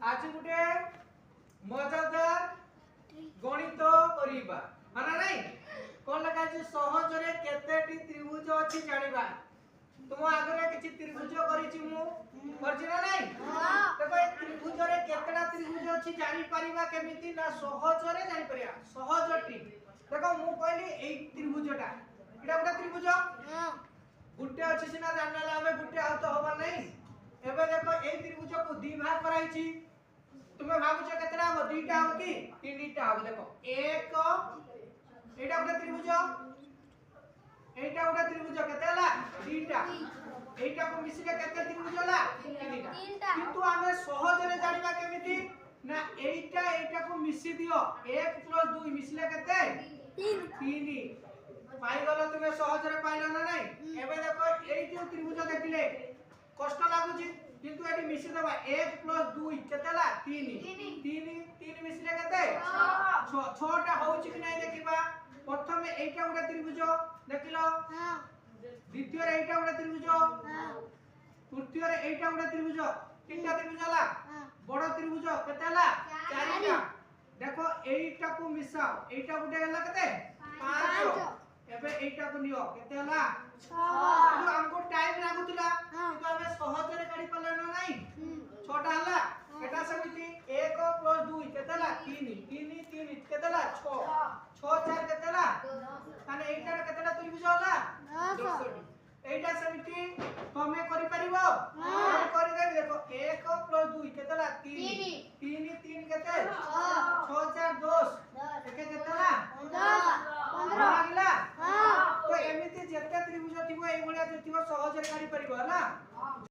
आज गुटे मजादार गणित करिबा हाना नहीं कोन लगा जे सहज रे केतेटी त्रिभुज अछि जानिबा तुम आगरे किछि त्रिभुज करिछि मु करछि ना नहीं देखो ए त्रिभुज रे केतेटा त्रिभुज अछि जानि परिबा केमिति ना सहज रे जानि परिया सहज टी देखो मु कहली ए त्रिभुजटा एटा गुटे त्रिभुज गुटे अछि सिना जानला हमें गुटे आउ तो होबा नहीं एबे देखो ए त्रिभुज को दी भाग कराइछि तुम्हें भाबुछ केतरा हो दुईटा हो कि तीनटा हो देखो एक एटा गुटे त्रिभुज एटा गुटे त्रिभुज केतेला दुईटा एटा को मिसिले केते त्रिभुज होला तीनटा किंतु हमें सहज रे जानिबा केमिति ना एटा को मिसि दियो 1 + 2 मिसिले केते 3 पाई गलो तुम्हें सहज रे पाइलो ना नहीं एबे देखो एई जो त्रिभुज देखिले कष्ट लागुची किंतु एटी मिसि दबा 1 + 2 केतेला 3 मिसिले केते 6 टा होउची कि नै देखिबा प्रथम एटा गुटे त्रिभुज देखिलो द्वितीय रे एटा गुटे त्रिभुज तृतीय रे एटा गुटे त्रिभुज तीनटा त्रिभुज होला बड़ त्रिभुज केतेला 4टा देखो एटा को मिसाओ एटा गुटे होला केते 5 एबे एटा को नियो केते होला 6 जो हमको टाइम लागुतला किंतु हमें सहज रे काढी पले ना नहीं 6टा होला एटा समिति 1 + 2 केतेला 3 केतेला 6 4 केतेला माने एटा केतेला त्रिभुज होला 10 एटा समिति तमे करि परिबो करि देबे देखो 1 + 2 केतेला 3 केते 6 4 10 एके केतेला 10 लागिला तो एमिति जेते त्रिभुज थिबो एई भलिया जो थिबो सहज रे काढी परिबो ना।